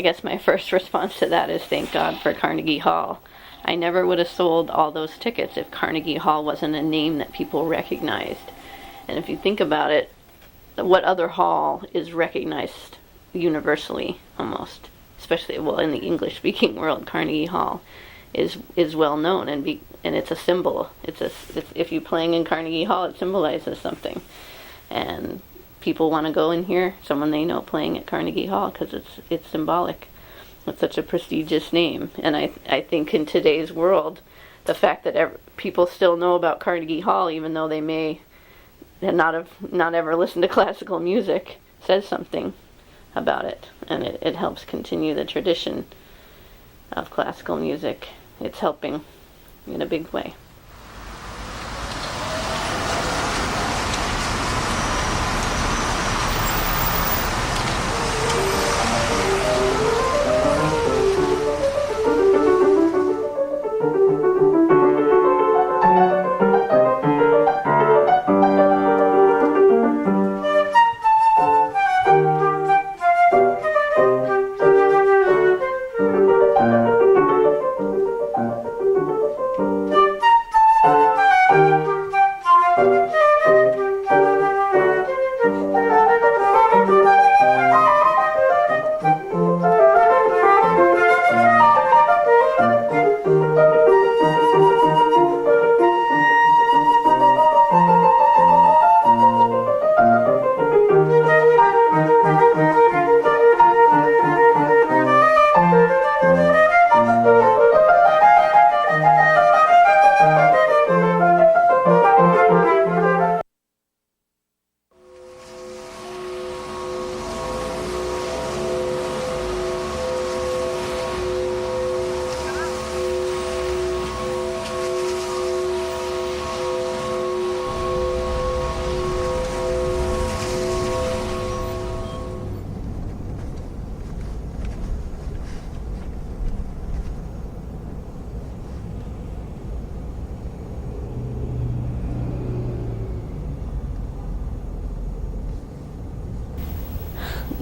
I guess my first response to that is thank God for Carnegie Hall. I never would have sold all those tickets if Carnegie Hall wasn't a name that people recognized. And if you think about it, what other hall is recognized universally almost, especially in the English-speaking world? Carnegie Hall is well known, and it's a symbol. If you're playing in Carnegie Hall, it symbolizes something, and people want to go and hear someone they know playing at Carnegie Hall because it's symbolic. It's such a prestigious name, and I think in today's world, the fact that people still know about Carnegie Hall, even though they may not ever listened to classical music, says something about it, and it helps continue the tradition of classical music. It's helping in a big way.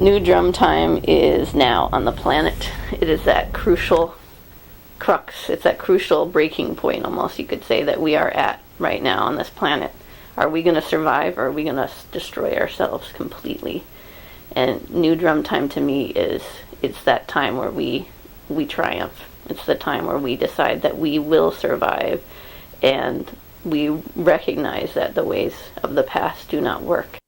New drum time is now on the planet. It is that crucial crux. It's that crucial breaking point, almost, you could say, that we are at right now on this planet. Are we going to survive, or are we going to destroy ourselves completely? And new drum time to me it's that time where we triumph. It's the time where we decide that we will survive, and we recognize that the ways of the past do not work.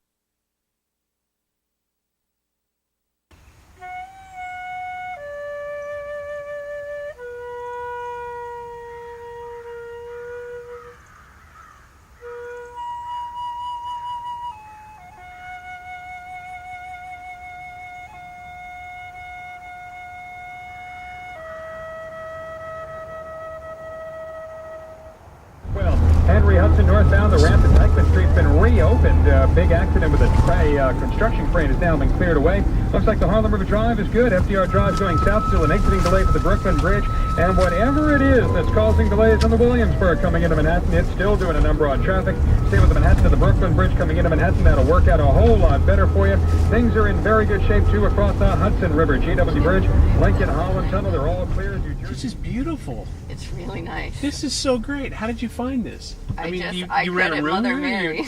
Northbound, the ramp at Dykeman Street's been reopened. Big accident with a construction crane has now been cleared away. Looks like the Harlem River Drive is good. FDR Drive going south, still an exiting delay for the Brooklyn Bridge. And whatever it is that's causing delays on the Williamsburg coming into Manhattan, it's still doing a number on traffic. Stay with the Manhattan to the Brooklyn Bridge coming into Manhattan. That'll work out a whole lot better for you. Things are in very good shape, too, across the Hudson River. GW Bridge, Lincoln, Holland Tunnel, they're all clear. This is beautiful. It's really nice. This is so great. How did you find this? I you read a Mother Mary.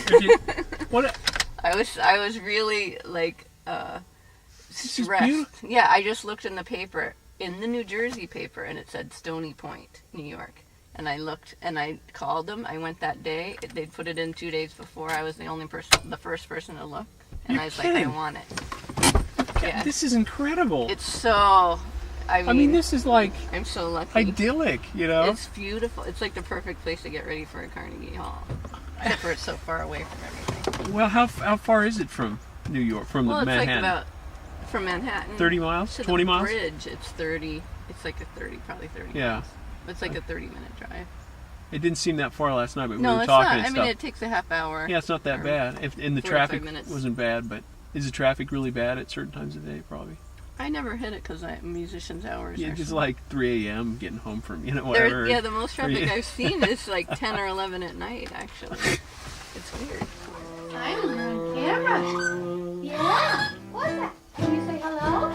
What? I was really stressed. Yeah, I just looked in the paper, in the New Jersey paper, and it said Stony Point, New York. And I looked, and I called them. I went that day. They'd put it in 2 days before. I was the first person to look, and I was like, I want it. Yeah. This is incredible. It's so. I mean, this is like I'm so lucky. Idyllic, you know. It's beautiful. It's like the perfect place to get ready for a Carnegie Hall, except for it's so far away from everything. Well, how far is it from New York, from Manhattan? It's like about from Manhattan. 30 miles, to 20 the miles. Bridge, it's 30. It's like probably 30. Yeah. Miles. It's like a 30-minute drive. It didn't seem that far last night, but we no, were it's talking not. and I stuff. mean, it takes a half hour. Yeah, it's not that bad. And the traffic minutes. wasn't bad, but is the traffic really bad at certain times of the day? Probably. I never hit it because musicians' hours. Yeah, it's like 3 a.m. getting home from whatever. Yeah, the most traffic I've seen is like 10 or 11 at night. Actually, it's weird. I'm on camera. Yeah. What's that? Can you say hello?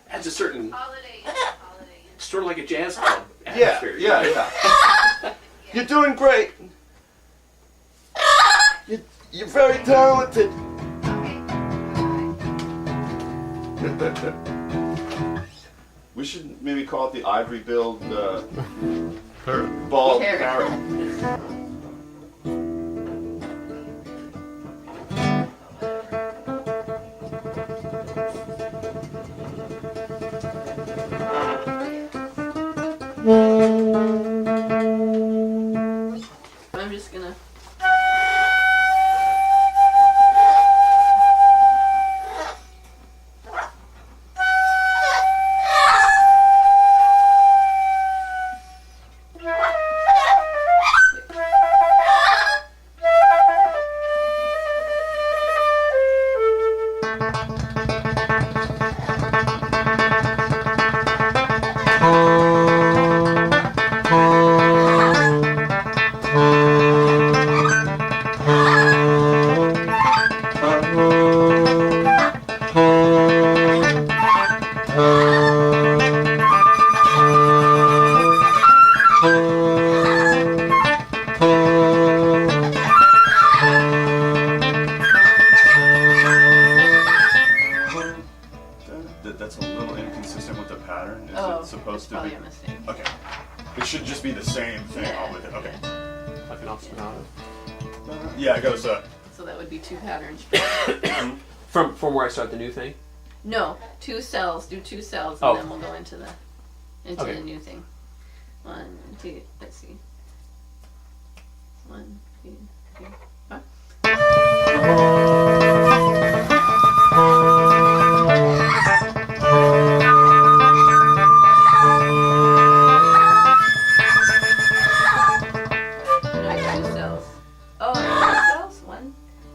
Adds a certain Holiday. sort of like a jazz club Yeah, atmosphere. yeah. You're doing great. You're very talented. We should maybe call it the ivory-billed bald parrot. I'm just gonna. That's a little inconsistent with the pattern. Is it supposed to be? Probably a mistake. Okay. It should just be the same thing all with it. Okay. Like an ostinato. Yeah, it goes So that would be two patterns. From where I start the new thing? No, 2 cells. Do 2 cells, and Oh. then we'll go into the Okay. the new thing. 1, 2. Let's see. 1, 2, 3, 4.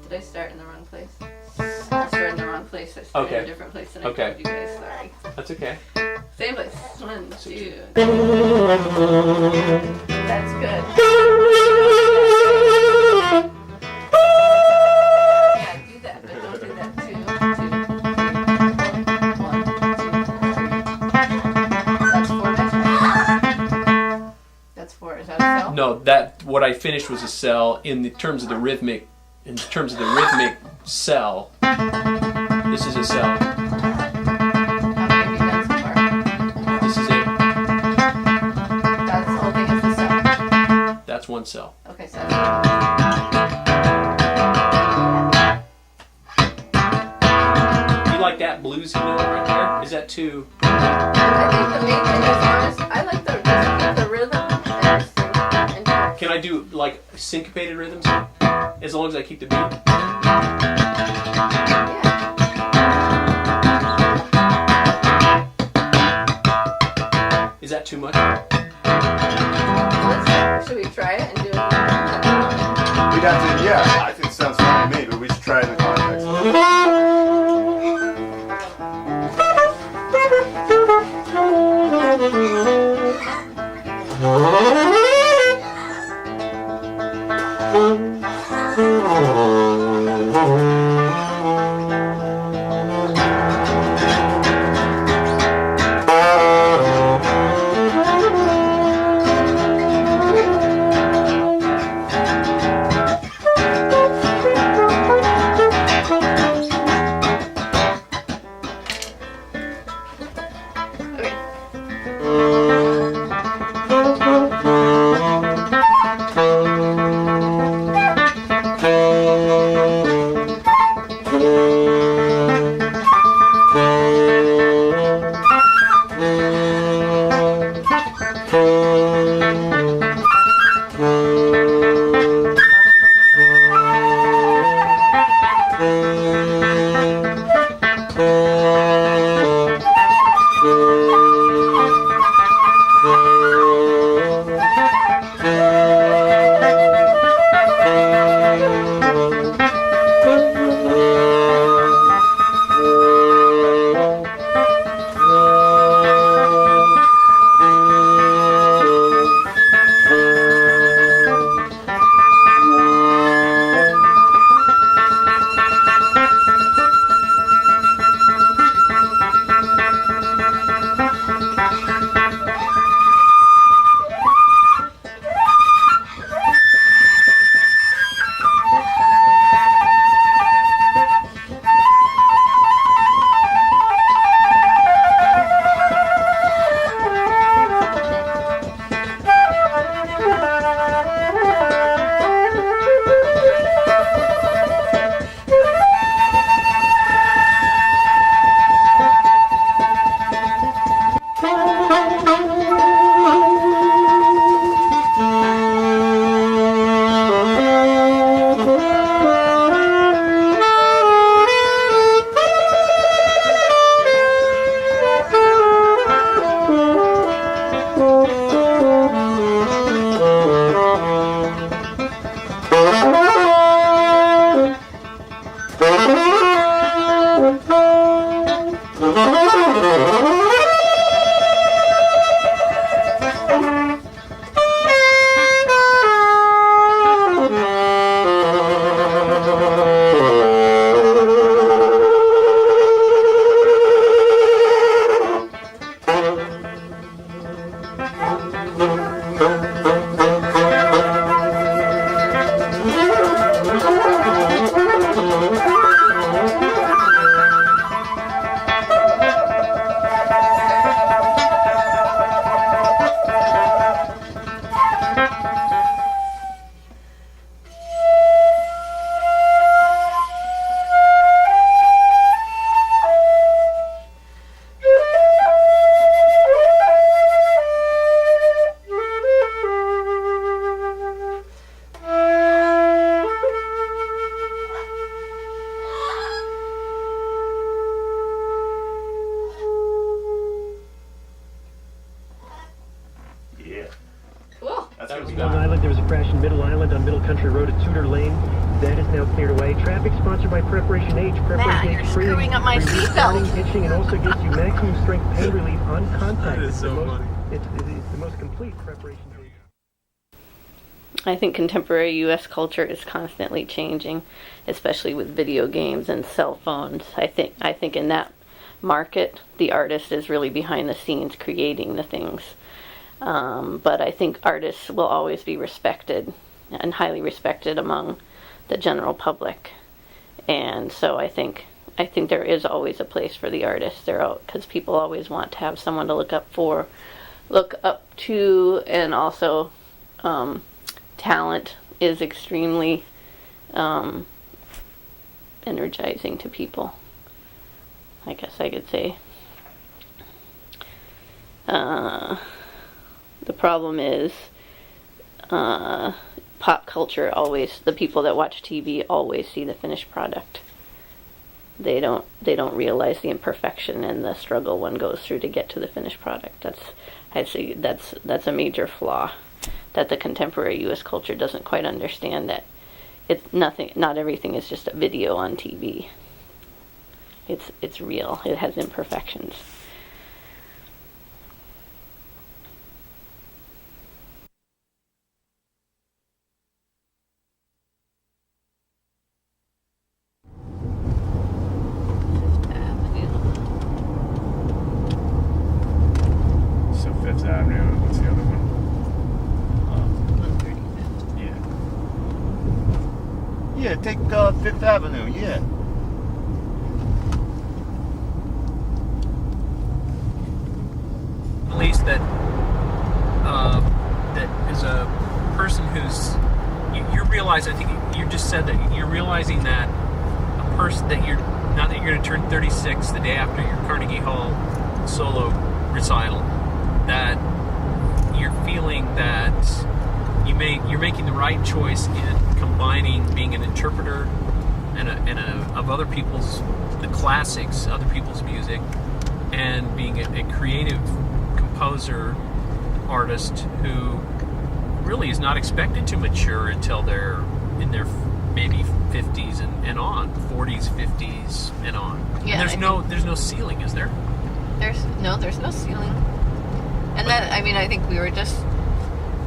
Did I start in the wrong place? I started in the wrong place. I started in a different place than I Okay. told you guys. Sorry. That's okay. Same place. 1, 2. That's good. Yeah, do that, but don't do that. 2, 2, 3, 4. 1, 2, 3. That's 4 measures. That's 4. Is that a cell? No, what I finished was a cell in the terms of the rhythmic. In terms of the rhythmic cell, this is a cell. How many have you done so far? This is it. That's the whole thing is the cell. That's one cell. Okay, so You like that bluesy note right there? Is that too? I think the main thing is honest. I like the rhythm and just sing and Can I do like syncopated rhythms? As long as I keep the beat. yeah. Is that too much? Should we try it and do it? We'd have to, yeah, I think it sounds fun to me, but we should try it in the context. Long Island, there was a crash in Middle Island on Middle Country Road at Tudor Lane. That is now cleared away. Traffic sponsored by Preparation H. Matt, you're screwing up my seatbelt. Hitching, and also gives you maximum strength pain relief on contact. That is so funny. It's the most complete preparation. I think contemporary U.S. culture is constantly changing, especially with video games and cell phones. I think in that market, the artist is really behind the scenes creating the things. But I think artists will always be respected and highly respected among the general public. And so I think there is always a place for the artist there, because people always want to have someone to look up to, and also talent is extremely energizing to people, I guess I could say. The problem is pop culture always, the people that watch TV always see the finished product. They don't realize the imperfection and the struggle one goes through to get to the finished product. I'd say that's a major flaw that the contemporary U.S. culture doesn't quite understand, that not everything is just a video on TV. It's real. It has imperfections. So Fifth Avenue, what's the other one? Yeah, take Fifth Avenue, yeah. Elise, that is a person who's you realize, I think you just said that you're realizing that a person that you're now that you're going to turn 36 the day after your Carnegie Hall solo recital, that you're feeling that you're making the right choice in combining being an interpreter of other people's, the classics, other people's music, and being a creative composer, artist who really is not expected to mature until they're in their maybe 50s and on, 40s, 50s and on. Yeah, and there's no ceiling, is there? There's no ceiling. And that, I mean, I think we were just,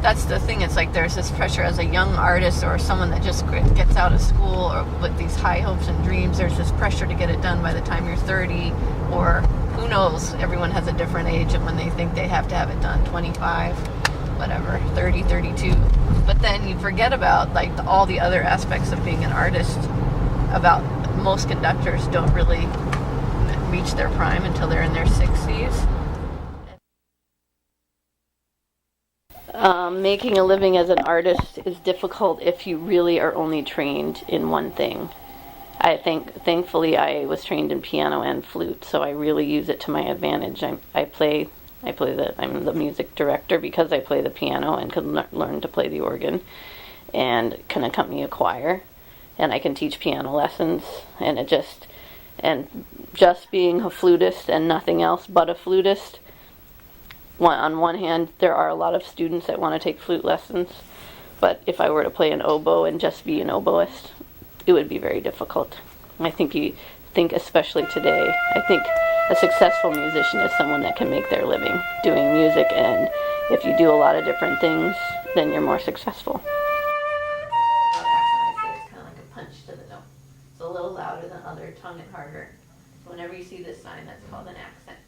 that's the thing, it's like there's this pressure as a young artist or someone that just gets out of school or with these high hopes and dreams, there's this pressure to get it done by the time you're 30, or who knows, everyone has a different age and when they think they have to have it done, 25, whatever, 30, 32. But then you forget about like all the other aspects of being an artist. About most conductors don't really reach their prime until they're in their 60s. Making a living as an artist is difficult if you really are only trained in one thing. I think, thankfully, I was trained in piano and flute, so I really use it to my advantage. I'm the music director because I play the piano and can learn to play the organ, and can accompany a choir, and I can teach piano lessons, and just being a flutist and nothing else but a flutist. On one hand, there are a lot of students that want to take flute lessons, but if I were to play an oboe and just be an oboist, it would be very difficult. I think especially today, I think a successful musician is someone that can make their living doing music, and if you do a lot of different things, then you're more successful. Accent, I say, it's kind of like a punch to the note. It's a little louder than other, tongue and harder. Whenever you see this sign, that's called an accent.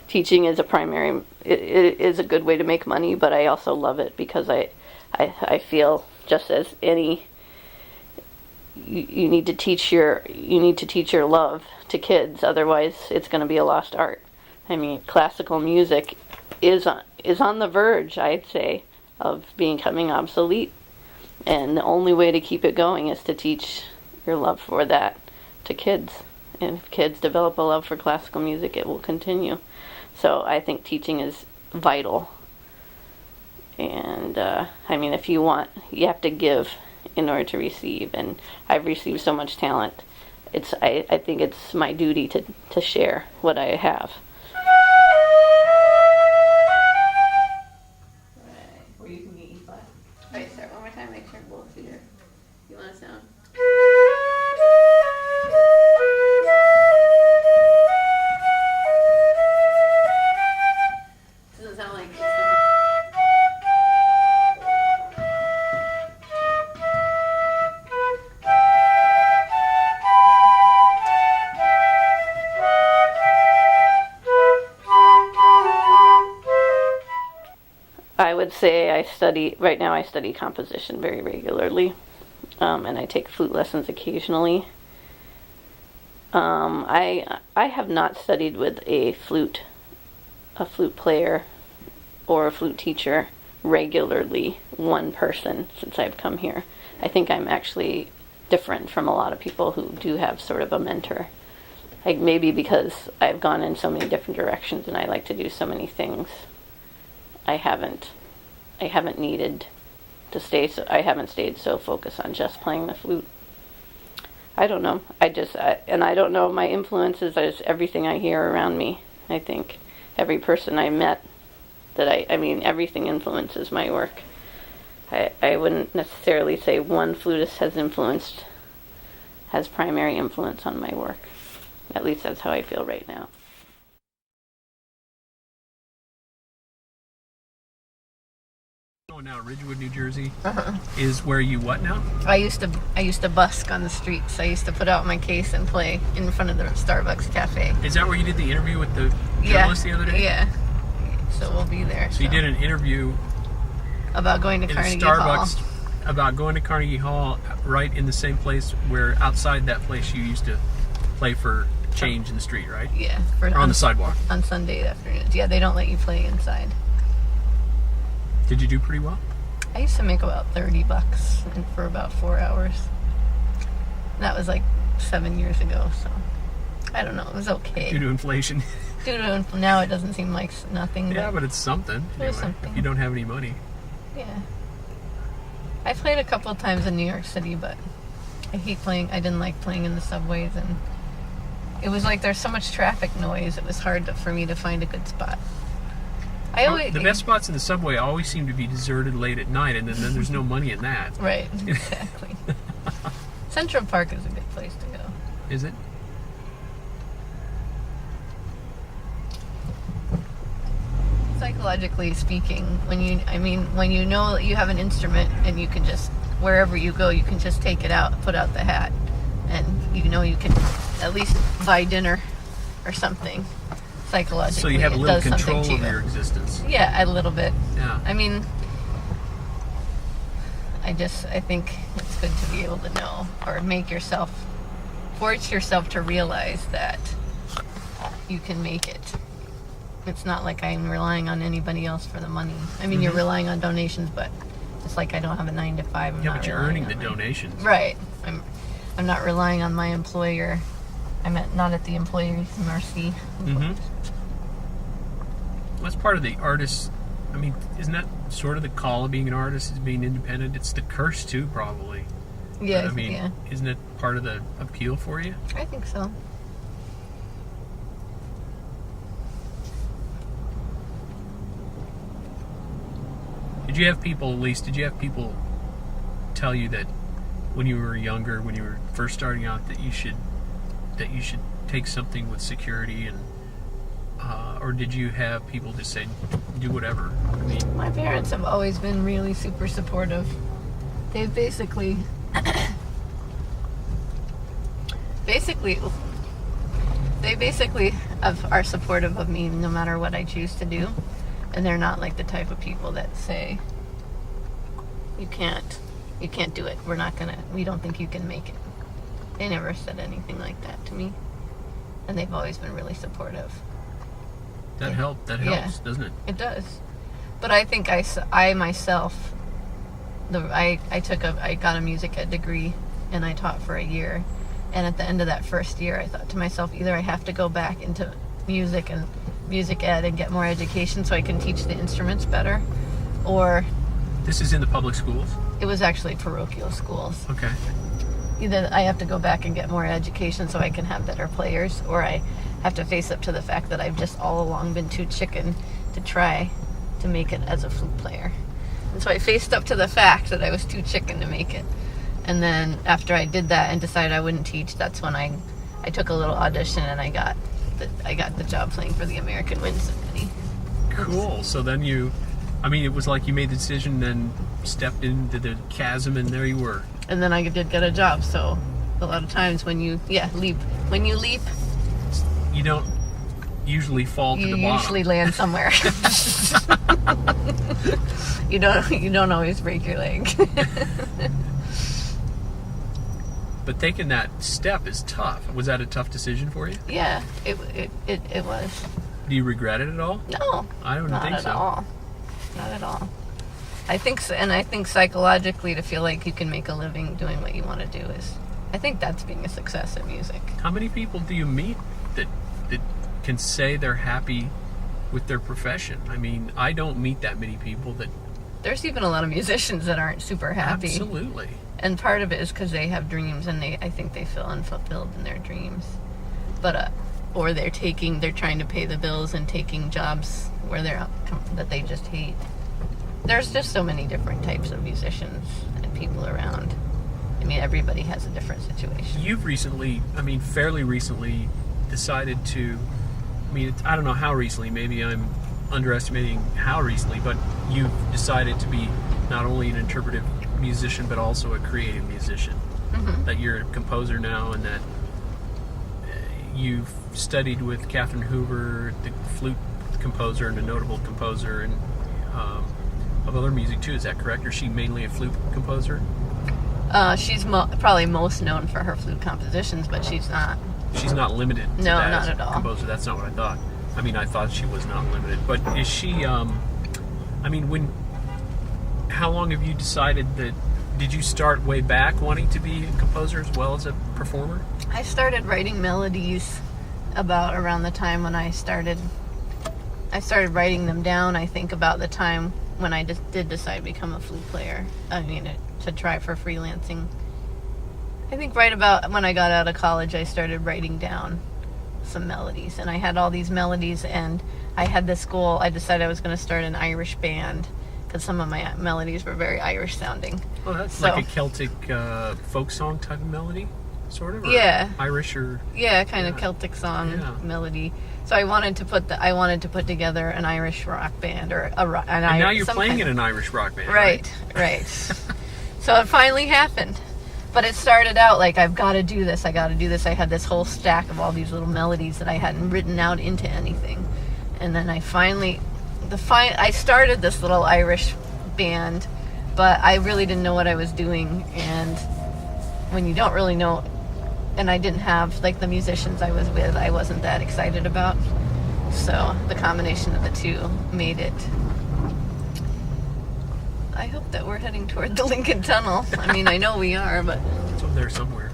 Teaching is it is a good way to make money, but I also love it because I feel just as any, you need to teach your love to kids, otherwise it's going to be a lost art. I mean, classical music is on the verge, I'd say, of becoming obsolete, and the only way to keep it going is to teach your love for that to kids. And if kids develop a love for classical music, it will continue. So I think teaching is vital. And I mean, if you want, you have to give in order to receive. And I've received so much talent. I think it's my duty to share what I have. Right. Or you can get E flat. All right, start one more time. Make sure both feet are. You want to sound? Doesn't sound like I would say I study composition very regularly, and I take flute lessons occasionally. I have not studied with a flute player or a flute teacher regularly, one person, since I've come here. I think I'm actually different from a lot of people who do have sort of a mentor. Maybe because I've gone in so many different directions and I like to do so many things. I haven't needed to I haven't stayed so focused on just playing the flute. I don't know. I don't know my influences. Just everything I hear around me. I think every person I met everything influences my work. I wouldn't necessarily say one flutist has primary influence on my work. At least that's how I feel right now. Oh, now Ridgewood, New Jersey Uh-huh. is where you what now? I used to busk on the streets. I used to put out my case and play in front of the Starbucks cafe. Is that where you did the interview with the journalist the other day? Yeah. So we'll be there. So you did an interview about going to in Carnegie Starbucks Hall. about going to Carnegie Hall, right in the same place where outside that place you used to play for change in the street, right? Yeah. Or on the sidewalk. On Sunday afternoons. Yeah, they don't let you play inside. Did you do pretty well? I used to make about $30 for about 4 hours. That was like 7 years ago, so I don't know. It was okay. Due to inflation. Now it doesn't seem like nothing. Yeah, but it's something. It is something. If you don't have any money. Yeah. I played a couple of times in New York City, but I hate playing. I didn't like playing in the subways, and it was like there's so much traffic noise. It was hard for me to find a good spot. The best spots in the subway always seem to be deserted late at night, and then there's no money in that. Right, exactly. Central Park is a good place to go. Is it? Psychologically speaking, when you know that you have an instrument and you can just, wherever you go, you can just take it out, put out the hat, and you know you can at least buy dinner or something. Psychologically, so you have a little control of your existence. Yeah, a little bit. Yeah. I mean, I think it's good to be able to know, or force yourself to realize that you can make it. It's not like I'm relying on anybody else for the money. I mean, you're relying on donations, but it's like I don't have a 9 to 5. Yeah, but you're earning the donations. Right. I'm not relying on my employer. I'm not at the employer's mercy. Mm-hmm. That's part of the artist. I mean, isn't that sort of the call of being an artist, is being independent? It's the curse too, probably. Yeah. But, I mean, yeah. Isn't it part of the appeal for you? I think so. Did you have people tell you that when you were younger, when you were first starting out, that you should take something with security, and or did you have people just say, do whatever? I mean, My parents have always been really super supportive. They've basically are supportive of me no matter what I choose to do. And they're not like the type of people that say, you can't do it. We don't think you can make it. They never said anything like that to me. And they've always been really supportive. that helps, doesn't it? It does. But I think I myself, I got a music ed degree and I taught for a year. And at the end of that first year, I thought to myself, either I have to go back into music ed and get more education so I can teach the instruments better, or... This is in the public schools? It was actually parochial schools. Okay. Either I have to go back and get more education so I can have better players, or I have to face up to the fact that I've just all along been too chicken to try to make it as a flute player. And so I faced up to the fact that I was too chicken to make it. And then after I did that and decided I wouldn't teach, that's when I took a little audition and I got the job playing for the American Wind Symphony. Cool. So then it was like you made the decision, then stepped into the chasm, and there you were. And then I did get a job. So a lot of times when you leap, you don't usually fall to the bottom. You usually land somewhere. You don't always break your leg. But taking that step is tough. Was that a tough decision for you? Yeah, it was. Do you regret it at all? No, I don't think so. Not at all. I think psychologically, to feel like you can make a living doing what you want to do I think that's being a success in music. How many people do you meet that can say they're happy with their profession? I mean, I don't meet that many people that... There's even a lot of musicians that aren't super happy. Absolutely. And part of it is because they have dreams, and I think they feel unfulfilled in their dreams. But or they're trying to pay the bills and taking jobs where that they just hate. There's just so many different types of musicians and people around. I mean, everybody has a different situation. You've fairly recently decided to, I don't know how recently, maybe I'm underestimating how recently, but you've decided to be not only an interpretive musician but also a creative musician. Mm-hmm. That you're a composer now, and that you've studied with Catherine Hoover, the flute composer and a notable composer, and of other music too. Is that correct? Or is she mainly a flute composer? She's probably most known for her flute compositions, but she's not. She's not limited to No, that not as a at all. composer. That's not what I thought. I mean, I thought she was not limited. But is she, I mean, how long have you decided that, did you start way back wanting to be a composer as well as a performer? I started writing melodies about around the time when I started writing them down, I think, about the time when I did decide to become a flute player. I mean, to try for freelancing. I think right about when I got out of college, I started writing down some melodies. And I had all these melodies, and I had this goal. I decided I was going to start an Irish band, because some of my melodies were very Irish sounding. Oh, that's So- like a Celtic folk song type of melody, sort of? Or Yeah. Irish or... Yeah, kind of Yeah. Celtic song Yeah. melody. So I wanted to put together an Irish rock band, or And now you're playing in an Irish rock band, right. So it finally happened. But it started out like, I've got to do this. I had this whole stack of all these little melodies that I hadn't written out into anything. And then I finally, I started this little Irish band, but I really didn't know what I was doing. And when you don't really know, and I didn't have, like, the musicians I was with, I wasn't that excited about. So the combination of the two made it. I hope that we're heading toward the Lincoln Tunnel. I mean, I know we are, but It's over there somewhere.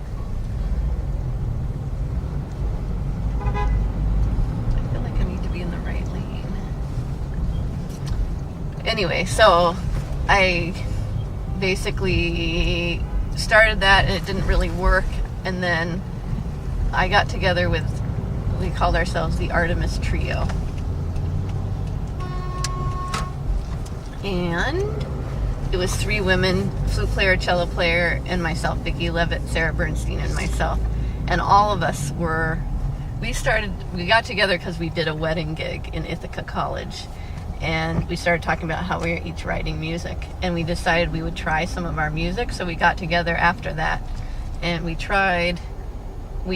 I feel like I need to be in the right lane. Anyway, so I basically started that, and it didn't really work. And then I got together with, we called ourselves the Artemis Trio. And it was 3 women, flute player, cello player, and myself, Vicki Levitt, Sarah Bernstein, and myself. And all of us we got together because we did a wedding gig in Ithaca College. And we started talking about how we were each writing music. And we decided we would try some of our music, so we got together after that. And we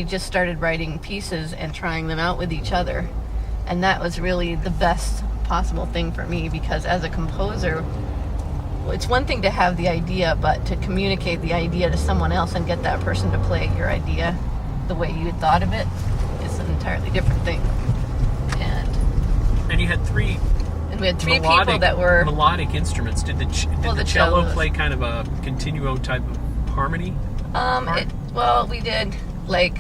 just started writing pieces and trying them out with each other. And that was really the best possible thing for me, because as a composer, it's one thing to have the idea, but to communicate the idea to someone else and get that person to play your idea the way you had thought of it is an entirely different thing. And you had 3 We had 3 people that were melodic instruments. Did the the cello cellos. play kind of a continuo type of harmony? we did, like,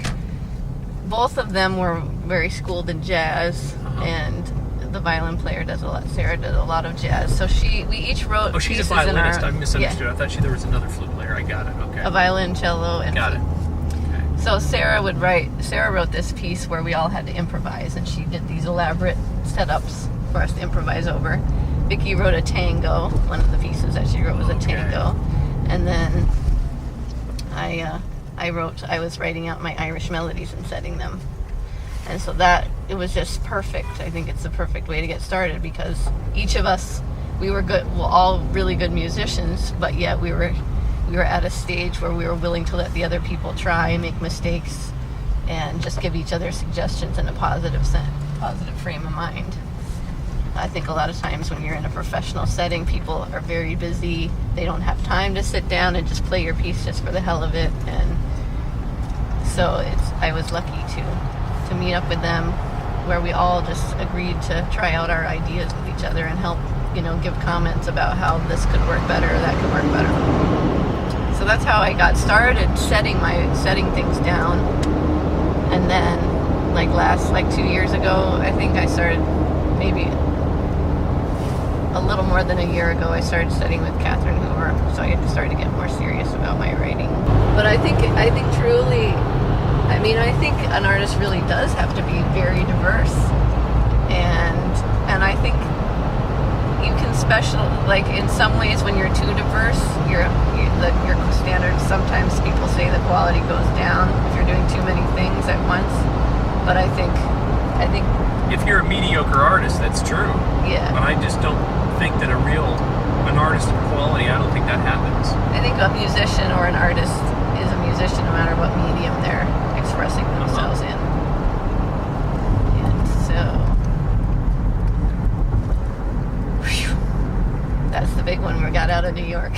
both of them were very schooled in jazz, and the violin player does a lot. Sarah did a lot of jazz, so we each wrote. Oh, she's a pieces violinist. in our, I misunderstood. Yeah, I thought there was another flute player. I got it. Okay. a violin, cello, and Got it. flute. Okay. So Sarah wrote this piece where we all had to improvise, and she did these elaborate setups for us to improvise over. Vicki wrote a tango. One of the pieces that she wrote was a tango, and then I was writing out my Irish melodies and setting them. And so it was just perfect. I think it's the perfect way to get started, because each of us, we were good, all really good musicians, but yet we were at a stage where we were willing to let the other people try, make mistakes, and just give each other suggestions in a positive frame of mind. I think a lot of times when you're in a professional setting, people are very busy. They don't have time to sit down and just play your piece just for the hell of it. And so I was lucky to meet up with them, where we all just agreed to try out our ideas with each other and help, give comments about how this could work better or that could work better. So that's how I got started setting things down. And then, like 2 years ago, I think I started, maybe a little more than a year ago, I started studying with Catherine Hoover, so I started to get more serious about my writing. But I think truly, I think an artist really does have to be very diverse, and I think you can in some ways when you're too diverse, your standards, sometimes people say the quality goes down if you're doing too many things at once. But I think if you're a mediocre artist, that's true. Yeah. But I just don't think that an artist of quality, I don't think that happens. I think a musician or an artist is a musician no matter what medium they're expressing themselves in. And so, whew, that's the big one we got out of New York.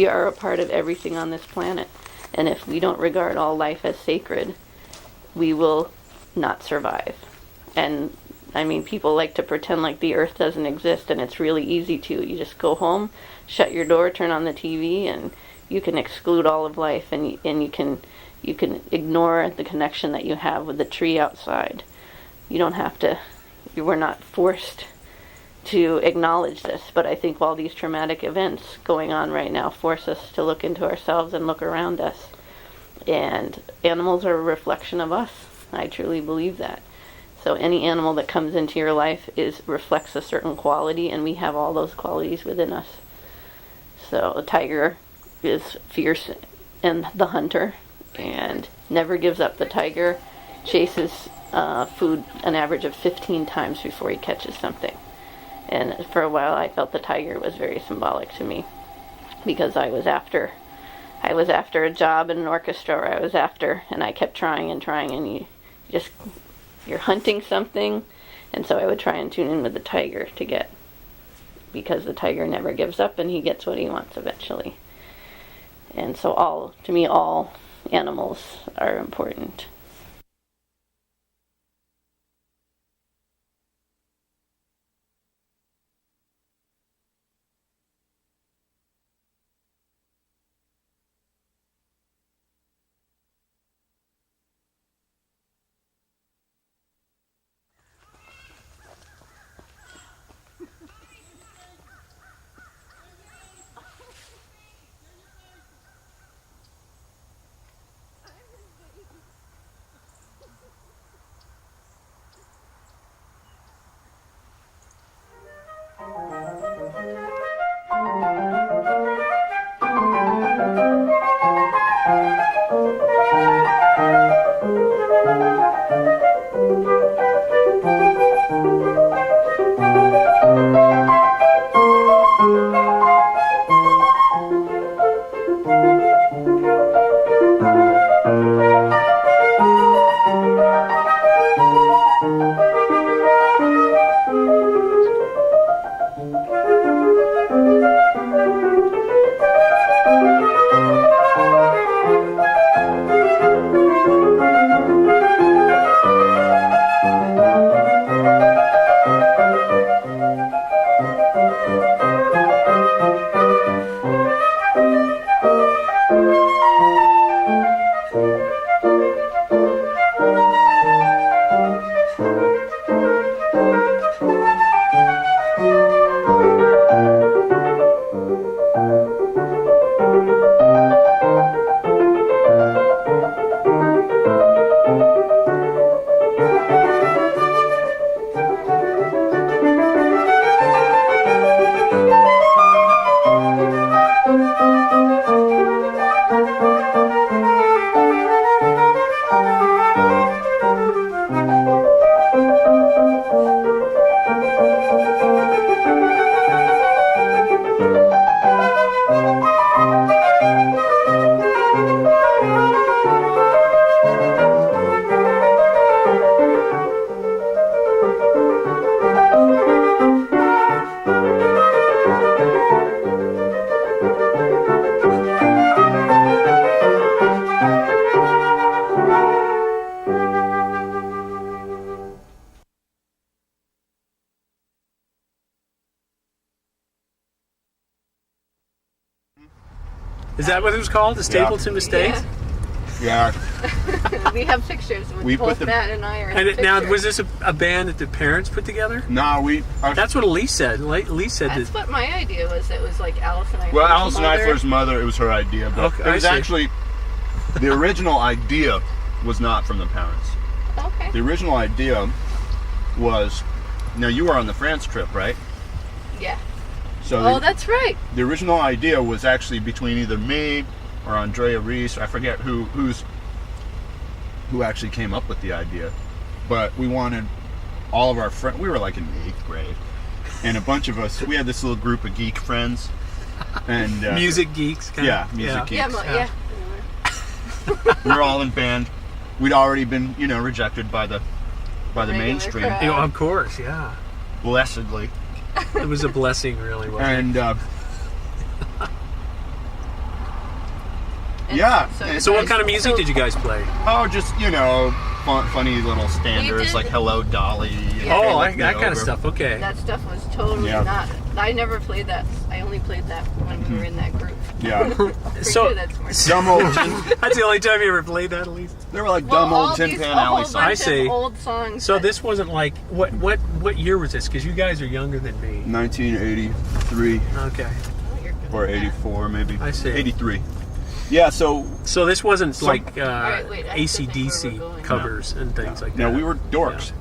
We are a part of everything on this planet. And if we don't regard all life as sacred, we will not survive. And I mean, people like to pretend like the earth doesn't exist, and it's really easy to. You just go home, shut your door, turn on the TV, and you can exclude all of life, and you can ignore the connection that you have with the tree outside. You don't have to. We're not forced to acknowledge this, but I think all these traumatic events going on right now force us to look into ourselves and look around us. And animals are a reflection of us. I truly believe that. So any animal that comes into your life reflects a certain quality, and we have all those qualities within us. So a tiger is fierce and the hunter, and never gives up. The tiger chases food an average of 15 times before he catches something. And for a while I felt the tiger was very symbolic to me, because I was after a job in an orchestra, or and I kept trying, and you're hunting something. And so I would try and tune in with the tiger because the tiger never gives up, and he gets what he wants eventually. And so to me, all animals are important. Is that what it was called? The Stapleton Estate? Yeah. We have pictures with both Matt and I are in the now, picture. was this a band that the parents put together? No, That's what Elise said. Elise said That's that. what my idea was. It was like Alice and I. Well, Alison Eifler's mother, it was her idea, but Okay, it was actually, the original idea was not from the parents. Okay. The original idea was, now you were on the France trip, right? Yeah. So that's right. the original idea was actually between either me or Andrea Reese. I forget who actually came up with the idea, but we wanted all of our friends. We were like in the 8th grade, and a bunch of us. We had this little group of geek friends, and music geeks. Music geeks. Yeah. We were all in band. We'd already been, rejected by the mainstream. crowd. Of course, yeah. Blessedly. It was a blessing, really, wasn't And And Yeah. So what kind of music did you guys play? Oh, just, funny little standards did- like Hello Dolly. And Yeah. Oh, Look Me that kind of Over. stuff. Okay. That stuff was totally Yeah. not. I never played that. I only played that when we were in that group. Yeah. For So- you, that's more. Dumb old That's the only time you ever played that, Elise. They were like Well, dumb all old Tin these- Pan a Alley whole songs. I bunch see. of old songs. So that- this wasn't like what year was this? Because you guys are younger than me. 1983 Okay. Oh, you're good or at that. 84 maybe. I see. 83. Yeah, so So this wasn't like Alright, wait, I have to think where AC/DC we're going. covers and things like that. no, we were dorks.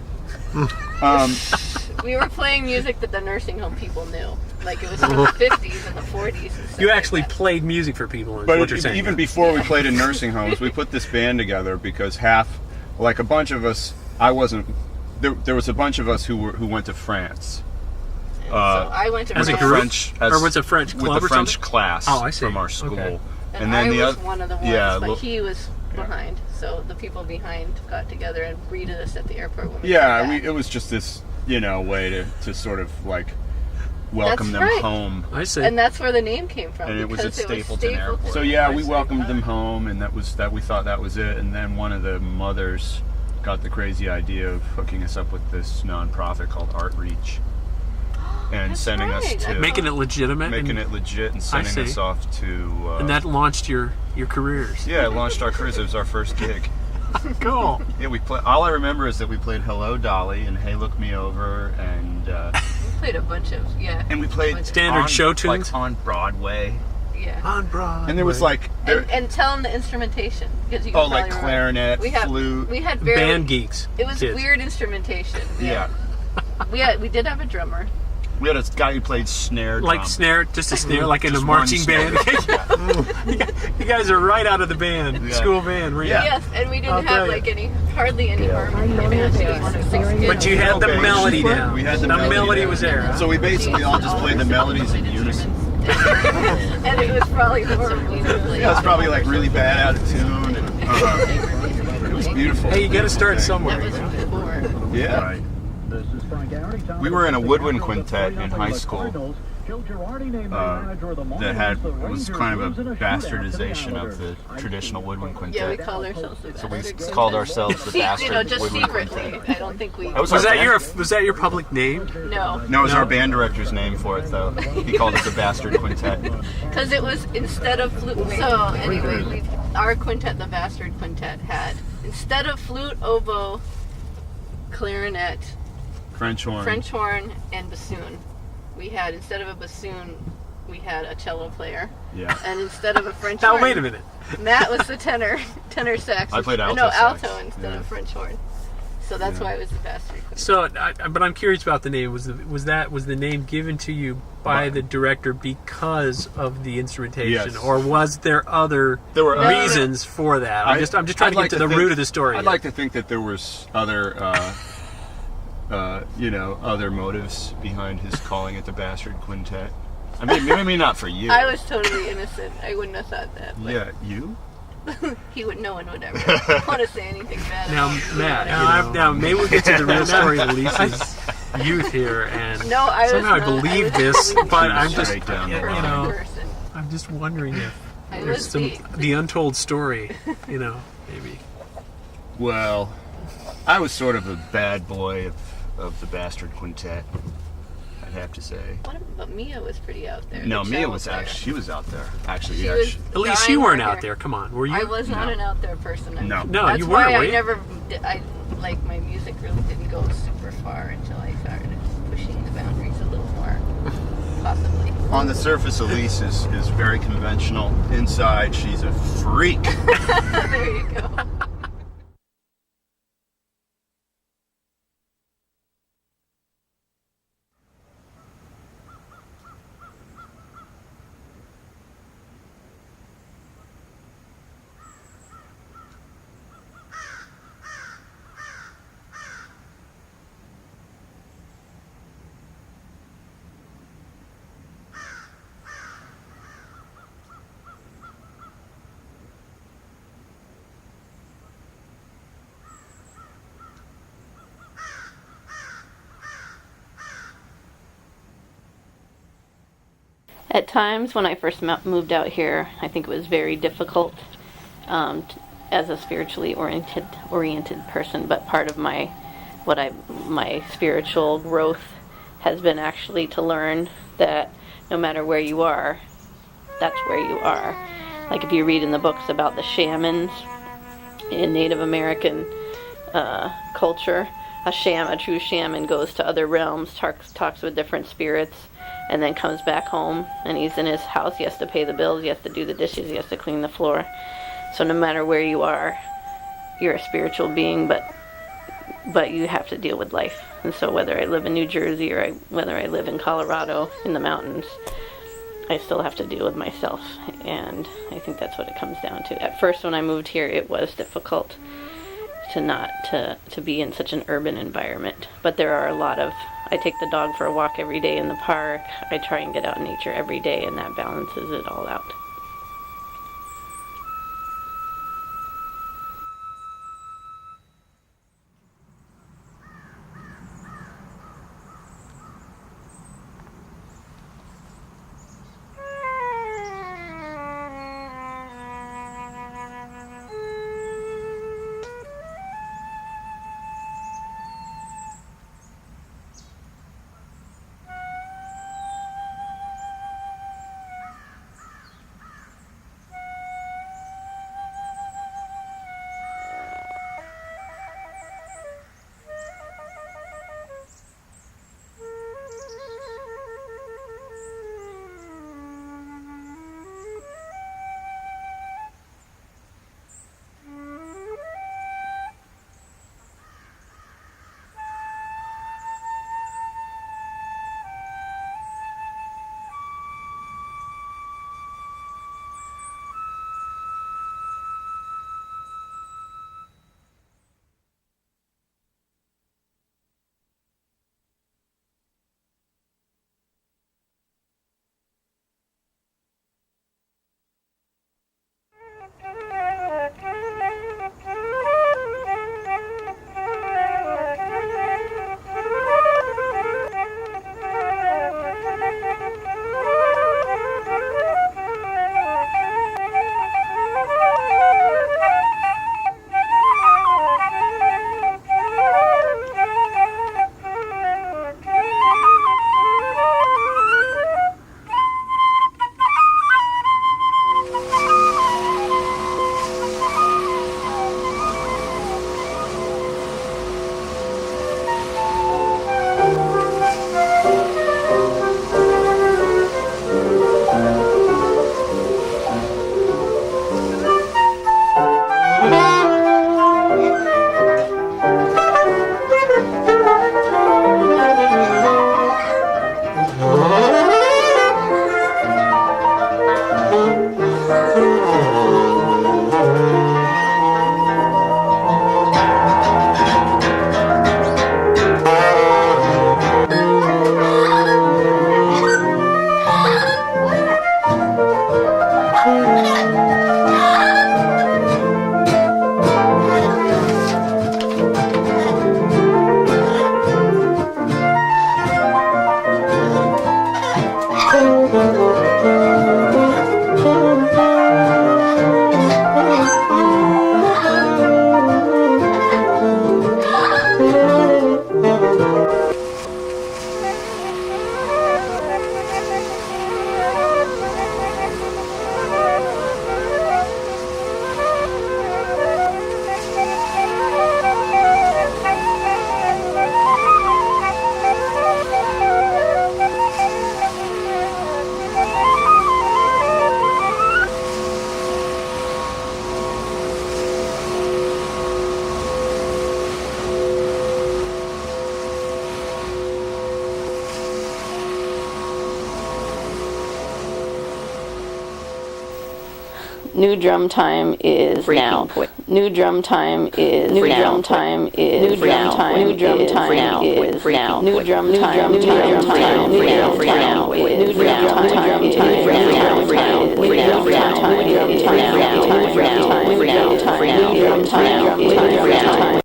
We were playing music that the nursing home people knew. Like it was from the 50s and the 40s. And stuff You like actually that. played music for people. Is But what you're saying. even before we played in nursing homes, we put this band together because a bunch of us, there was a bunch of us who went to France. So I went to as a France, group? French, Or was it French with club the or French something? class Oh, I see. from our school. Okay. and then I the was other, one of the ones, yeah, but look- he was yeah. behind. So the people behind got together and greeted us at the airport. When we Yeah, came back. it was just this, way to sort of like welcome That's them right. home. I see. And that's where the name came from. And it was at because Stapleton Airport. So I we see. welcomed them home, and we thought that was it. And then one of the mothers got the crazy idea of hooking us up with this nonprofit called Art Reach, and That's sending right. us to making it legitimate. making and, it legit and sending see. us off to. and that launched your careers. yeah, it launched our careers. It was our first gig. Cool. Yeah, all I remember is that we played Hello Dolly and Hey Look Me Over, and we played a bunch of we played Standard on- show tunes? like on Broadway. Yeah. On Broadway. And there was like And tell them the instrumentation because you can like probably remember. clarinet, We had flute. we had very band geeks. It was kids. weird instrumentation. Yeah. We did have a drummer. We had a guy who played snare drum. Like snare, just a snare, like in a Just marching one band. snare. You guys are right out of the band, Yeah. school band. Right? Yeah. Yes, and we I'll didn't tell have you. hardly any harmony. I mean, it was one of 6 kids. But you had the Okay. melody down. We had the melody down. was there. Huh? So we basically all just played the melodies in unison. And it was probably horrible. Yeah, it was probably like really bad out of tune. And, it was beautiful. Hey, you got to start That somewhere. was before. Yeah. We were in a woodwind quintet in high school that was kind of a bastardization of the traditional woodwind Yeah, we quintet. called ourselves the So we Bastard called Quintet. ourselves the Bastard Just Woodwind secretly. Quintet. I don't think we. That was Was our that your public name? No, No, it was No. our band director's name for it, though. He called it the Bastard Quintet. because it was instead of flute. So anyway, our quintet, the Bastard Quintet, had instead of flute, oboe, clarinet, French horn. French horn, and bassoon. We had instead of a bassoon, we had a cello player, Yeah. and instead of a French Now horn, wait a minute. Matt was the tenor sax. I played alto No, sax. alto instead Yeah. of French horn. So that's why it was the Bastard Quintet. So, but I'm curious about the name. Was the name given to you by the director because of the instrumentation, Yes. or was there other There were other- reasons for that? I'm just trying to I'd get like to the think- root of the story. I'd like to think that there was other, other motives behind his calling it the Bastard Quintet. I mean, maybe not for you. I was totally innocent. I wouldn't have thought that. But Yeah, you? no one would ever want to say anything bad. Now, about Matt, now maybe we'll get to the real story of Elise's youth here, and No, I was somehow I not. believe I was this, totally but She was I'm just, straight down the you line. know, person. I'm just wondering if I there's was some the the untold story, maybe. Well, I was sort of a bad boy of the Bastard Quintet, I'd have to say. But Mia was pretty out there. No, the Mia cello was player. actually, she was out there. Actually, She yeah. was At least dying you weren't right out there. Come on, were you? I was not No. an out there person. No. No, That's you why weren't. were I you? never. Like my music really didn't go super far until I started pushing the boundaries a little more, possibly. On the surface, Elise is very conventional. Inside, she's a freak. There you go. At times when I first moved out here, I think it was very difficult as a spiritually oriented person, but part of my spiritual growth has been actually to learn that no matter where you are, that's where you are. Like if you read in the books about the shamans in Native American culture, a true shaman goes to other realms, talks with different spirits, and then comes back home, and he's in his house. He has to pay the bills, he has to do the dishes, he has to clean the floor. So no matter where you are, you're a spiritual being, but you have to deal with life. And so whether I live in New Jersey or whether I live in Colorado in the mountains, I still have to deal with myself. And I think that's what it comes down to. At first, when I moved here, it was difficult to be in such an urban environment. But there are I take the dog for a walk every day in the park. I try and get out in nature every day, and that balances it all out. New drum time is now. New drum time is new drum time is new drum time. New drum time is now. New drum time. New drum time. New drum time. New drum time. New drum time. New drum time.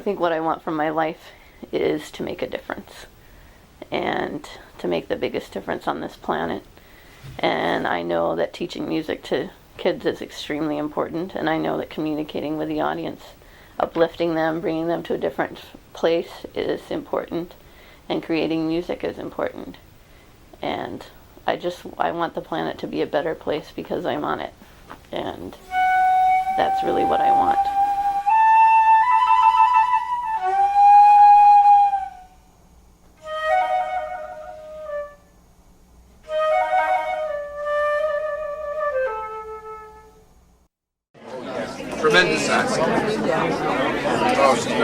think what I want from my life is to make a difference and to make the biggest difference on this planet. And I know that teaching music to kids is extremely important, and I know that communicating with the audience, uplifting them, bringing them to a different place is important, and creating music is important. And I want the planet to be a better place because I'm on it. And that's really what I want. Tremendous saxophone. Oh, she's